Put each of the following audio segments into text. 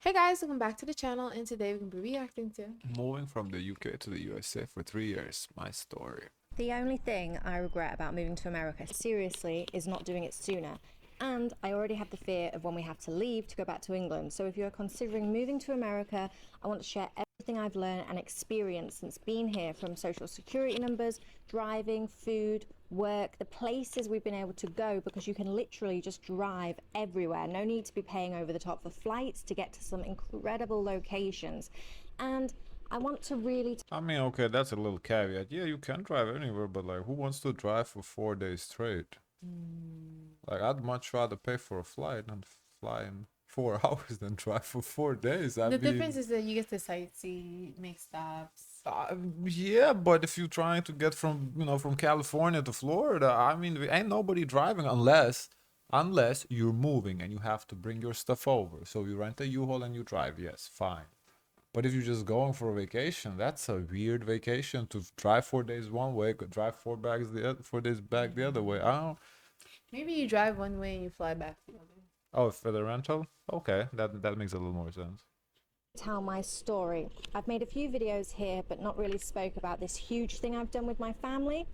Hey guys, welcome back to the channel, and today we're going to be reacting to Moving from the UK to the USA for 3 years, my story. The only thing I regret about moving to America, seriously, is not doing it sooner. And I already have the fear of when we have to leave to go back to England. So if you're considering moving to America, I want to share everything I've learned and experienced since being here, from social security numbers, driving, food, work, the places we've been able to go, because you can literally just drive everywhere. No need to be paying over the top for flights to get to some incredible locations. And I want to really I mean, okay, that's a little caveat. Yeah, you can drive anywhere, but like, who wants to drive for 4 days straight? Like, I'd much rather pay for a flight and fly in 4 hours than drive for 4 days. the difference is that you get to sightsee, make stops. Yeah, but if you're trying to get from, from California to Florida, I mean, ain't nobody driving unless you're moving and you have to bring your stuff over. So you rent a U-Haul and you drive. Yes, fine. But if you're just going for a vacation, that's a weird vacation to drive 4 days one way, drive 4 days back the other way. I don't. Maybe you drive one way and you fly back the other. Oh, for the rental? Okay, that makes a little more sense. tell my story. I've made a few videos here, but not really spoke about this huge thing I've done with my family.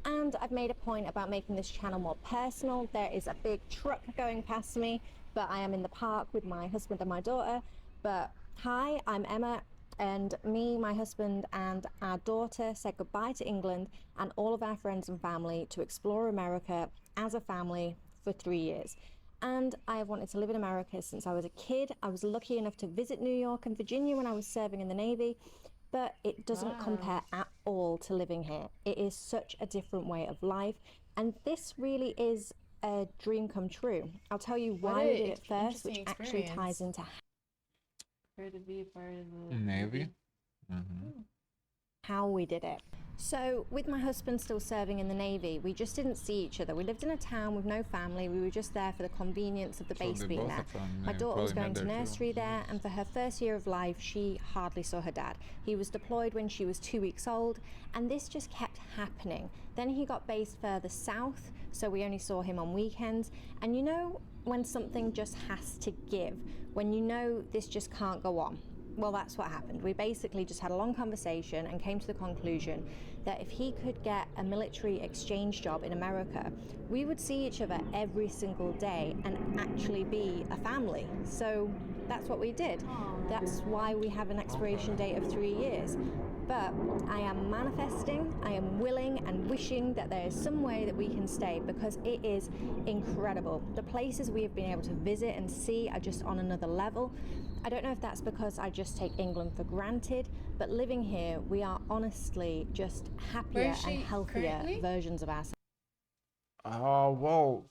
And I've made a point about making this channel more personal. There is a big truck going past me, but I am in the park with my husband and my daughter. But hi, I'm Emma, and me, my husband, and our daughter said goodbye to England and all of our friends and family to explore America as a family for 3 years. And I have wanted to live in America since I was a kid. I was lucky enough to visit New York and Virginia when I was serving in the Navy, but it doesn't compare at all to living here. It is such a different way of life, and this really is a dream come true. I'll tell you why we did it first, which actually ties into to be part of the Navy. Mm-hmm. how we did it. So with my husband still serving in the Navy, we just didn't see each other. We lived in a town with no family. We were just there for the convenience of the base being there. My daughter was going to nursery there, and for her first year of life, she hardly saw her dad. He was deployed when she was 2 weeks old, and this just kept happening. Then he got based further south, so we only saw him on weekends. And you know when something just has to give, when you know this just can't go on? Well, that's what happened. We basically just had a long conversation and came to the conclusion that if he could get a military exchange job in America, we would see each other every single day and actually be a family. So that's what we did. That's why we have an expiration date of 3 years. But I am manifesting, I am willing and wishing that there is some way that we can stay, because it is incredible. The places we have been able to visit and see are just on another level. I don't know if that's because I just take England for granted, but living here, we are honestly just happier and healthier versions of ourselves. Oh, well,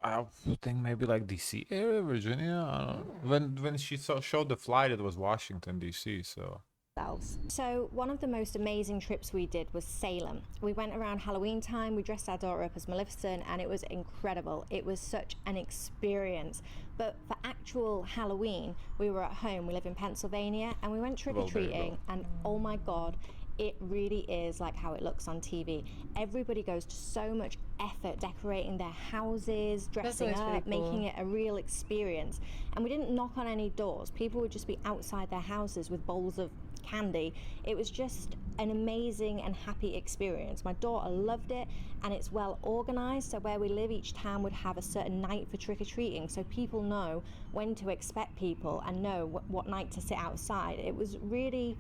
I think maybe like DC area, Virginia. I don't know. When she showed the flight, it was Washington DC. So one of the most amazing trips we did was Salem. We went around Halloween time, we dressed our daughter up as Maleficent, and it was incredible. It was such an experience. But for actual Halloween, we were at home. We live in Pennsylvania, and we went trick-or-treating, and oh my God, it really is like how it looks on TV. Everybody goes to so much effort decorating their houses, dressing up, making it a real experience. And we didn't knock on any doors. People would just be outside their houses with bowls of candy. It was just an amazing and happy experience. My daughter loved it, and it's well organized. So where we live, each town would have a certain night for trick-or-treating, so people know when to expect people and know what night to sit outside. It was really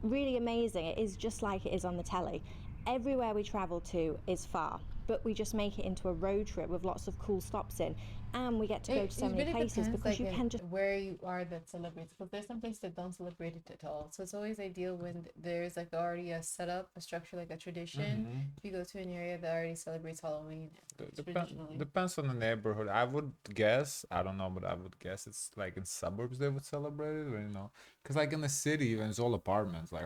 amazing. It is just like it is on the telly. Everywhere we travel to is far, but we just make it into a road trip with lots of cool stops in, and we get to go to so many places because you can just where you are that celebrates, because there's some places that don't celebrate it at all. So it's always ideal when there's like already a setup, a structure, like a tradition. If you go to an area that already celebrates Halloween, Depends on the neighborhood. I would guess, I don't know, but I would guess it's like in suburbs they would celebrate it, or because like in the city, when it's all apartments, like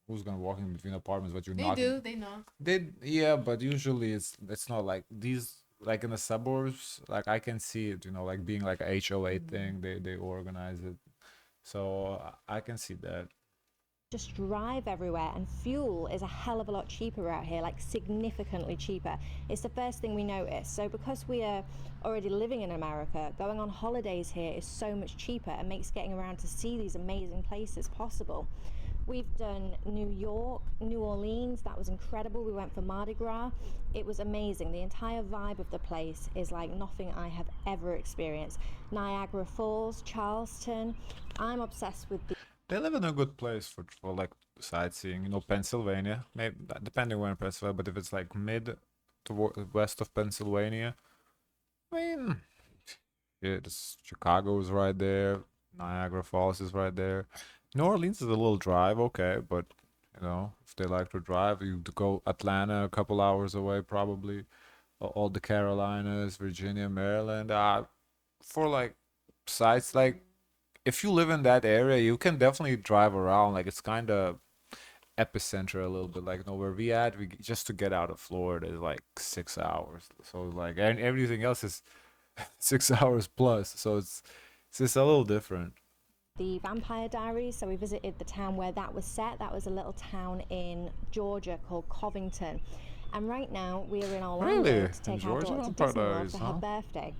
who's gonna walk in between apartments? But they know. Yeah, but usually it's not like these, like in the suburbs. Like I can see it, like being like a HOA thing. They organize it, so I can see that. just drive everywhere, and fuel is a hell of a lot cheaper out here, like significantly cheaper. It's the first thing we notice. So because we are already living in America, going on holidays here is so much cheaper and makes getting around to see these amazing places possible. We've done New York, New Orleans, that was incredible. We went for Mardi Gras. It was amazing. The entire vibe of the place is like nothing I have ever experienced. Niagara Falls, Charleston. I'm obsessed with the They live in a good place for like sightseeing. You know, Pennsylvania, maybe depending where in Pennsylvania, but if it's like mid to west of Pennsylvania, I mean, Chicago is right there. Niagara Falls is right there. New Orleans is a little drive, okay, but you know, if they like to drive, you go Atlanta, a couple hours away, probably. All the Carolinas, Virginia, Maryland. For like sites, like if you live in that area, you can definitely drive around. Like it's kind of epicenter a little bit. Like, you know, where we at, we just to get out of Florida is like 6 hours. So like, and everything else is 6 hours plus. So it's just a little different. Vampire Diaries. So we visited the town where that was set. That was a little town in Georgia called Covington. And right now we are in Orlando Really? to take In our Georgia, daughter to Vampire Disney World Diaries, for her birthday.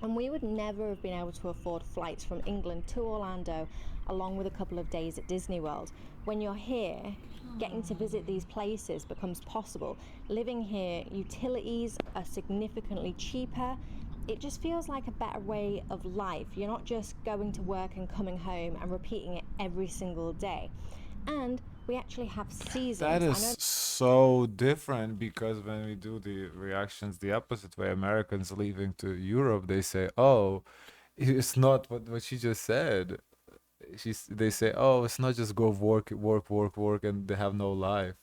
And we would never have been able to afford flights from England to Orlando along with a couple of days at Disney World. When you're here, getting to visit these places becomes possible. Living here, utilities are significantly cheaper. It just feels like a better way of life. You're not just going to work and coming home and repeating it every single day. And we actually have seasons. That is so different because when we do the reactions the opposite way, Americans leaving to Europe, they say, "Oh, it's not what she just said." They say, "Oh, it's not just go work, work, work, work, and they have no life."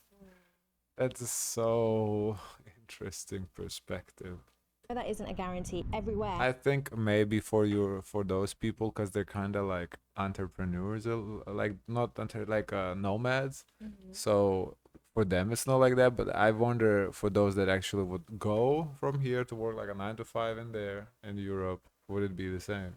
That's a so interesting perspective. That isn't a guarantee everywhere. I think maybe for those people, because they're kind of like entrepreneurs, like not nomads. So for them it's not like that. But I wonder for those that actually would go from here to work like a 9 to 5 in there in Europe, would it be the same?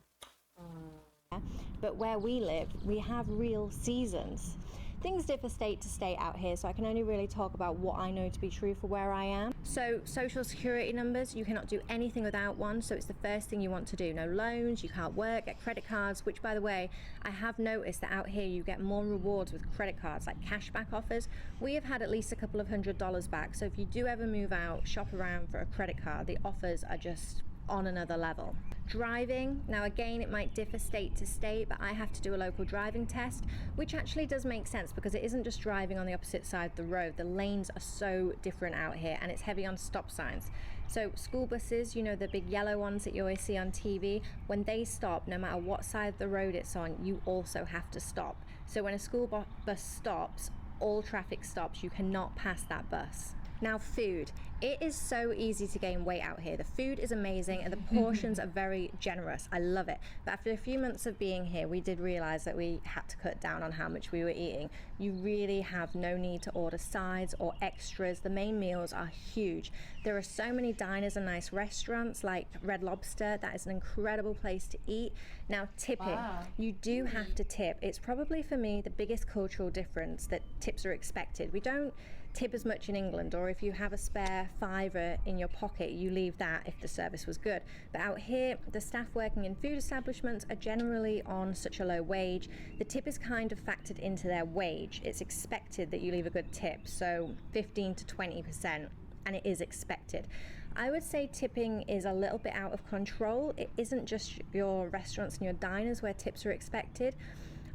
But where we live, we have real seasons. Things differ state to state out here, so I can only really talk about what I know to be true for where I am. So social security numbers, you cannot do anything without one, so it's the first thing you want to do. No loans, you can't work, get credit cards, which by the way, I have noticed that out here you get more rewards with credit cards, like cashback offers. We have had at least a couple of $100s back, so if you do ever move out, shop around for a credit card, the offers are just on another level. Driving, now again it might differ state to state, but I have to do a local driving test, which actually does make sense because it isn't just driving on the opposite side of the road. The lanes are so different out here and it's heavy on stop signs. So school buses, you know, the big yellow ones that you always see on TV, when they stop, no matter what side of the road it's on, you also have to stop. So when a school bus stops, all traffic stops. You cannot pass that bus. Now food, it is so easy to gain weight out here. The food is amazing and the portions are very generous. I love it. But after a few months of being here, we did realize that we had to cut down on how much we were eating. You really have no need to order sides or extras. The main meals are huge. There are so many diners and nice restaurants like Red Lobster. That is an incredible place to eat. Now tipping, you do have to tip. It's probably for me the biggest cultural difference that tips are expected. We don't tip as much in England, or if you have a spare fiver in your pocket, you leave that if the service was good. But out here, the staff working in food establishments are generally on such a low wage. The tip is kind of factored into their wage. It's expected that you leave a good tip, so 15 to 20%, and it is expected. I would say tipping is a little bit out of control. It isn't just your restaurants and your diners where tips are expected.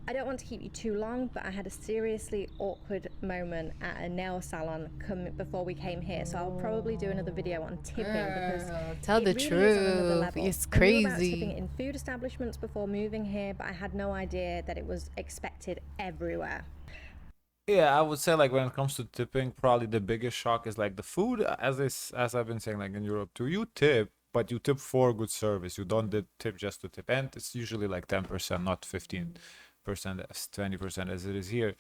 I don't want to keep you too long, but I had a seriously awkward moment at a nail salon before we came here, so I'll probably do another video on tipping because tell the really is on another truth. level. It's I knew about crazy. tipping in food establishments before moving here, but I had no idea that it was expected everywhere. Yeah, I would say like when it comes to tipping, probably the biggest shock is like the food, as I've been saying, like in Europe too, you tip, but you tip for good service. You don't tip just to tip, and it's usually like 10%, not 15%, 20% as it is here.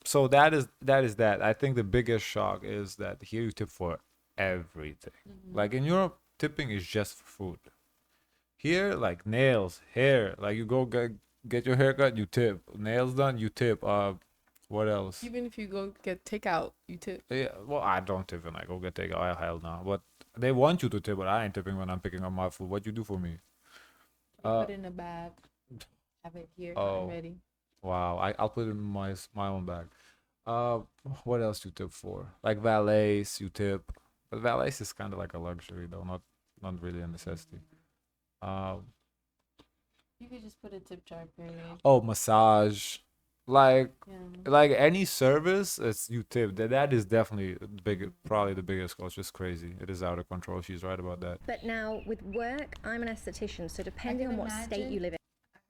So that is that. I think the biggest shock is that here you tip for everything. Like in Europe, tipping is just for food. Here, like nails, hair, like you go get your haircut, you tip. Nails done, you tip. What else? Even if you go get takeout, you tip. Yeah, well, I don't tip when I go get takeout. Oh, hell no. But they want you to tip, but I ain't tipping when I'm picking up my food. What you do for me? You put it in a bag. Have it here. Oh. I'm ready. Wow, I'll put it in my own bag. Uh, what else you tip for? Like valets, you tip, but valets is kind of like a luxury though, not really a necessity. You could just put a tip jar period. Oh, massage, like Yeah. like any service, it's you tip. That is definitely probably the biggest cost. Just crazy. It is out of control. She's right about that. But now with work, I'm an esthetician, so depending on what state you live in.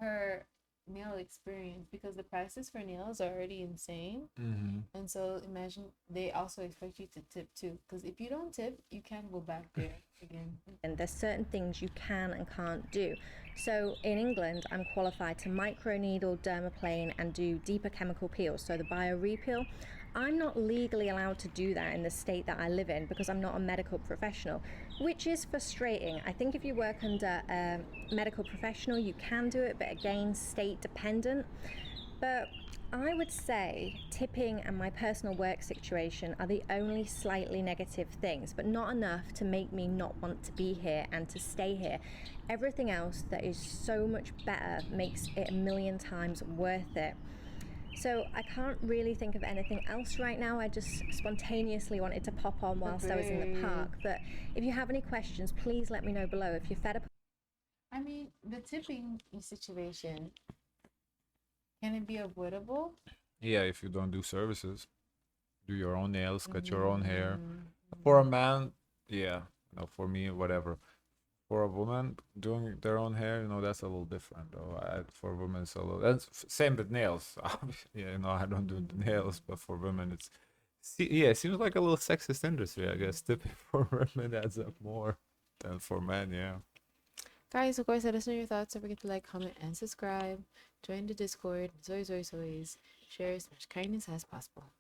Her nail experience, because the prices for nails are already insane, and so imagine they also expect you to tip too, because if you don't tip you can't go back there again. And there's certain things you can and can't do. So in England, I'm qualified to microneedle, dermaplane, and do deeper chemical peels, so the biorepeal. I'm not legally allowed to do that in the state that I live in because I'm not a medical professional, which is frustrating. I think if you work under a medical professional, you can do it, but again, state dependent. But I would say tipping and my personal work situation are the only slightly negative things, but not enough to make me not want to be here and to stay here. Everything else that is so much better makes it a million times worth it. So I can't really think of anything else right now. I just spontaneously wanted to pop on whilst I was in the park. But if you have any questions, please let me know below. If you're fed up. I mean, the tipping situation, can it be avoidable? Yeah, if you don't do services, do your own nails, cut your own hair. For a man, yeah, no, for me, whatever. For a woman doing their own hair, that's a little different though. For women, it's a little. That's same with nails. Yeah, I don't do the nails, but for women, it seems like a little sexist industry, I guess. Tipping for women adds up more than for men. Yeah. Guys, of course, let us know your thoughts. Don't forget to like, comment, and subscribe. Join the Discord. Always, share as much kindness as possible.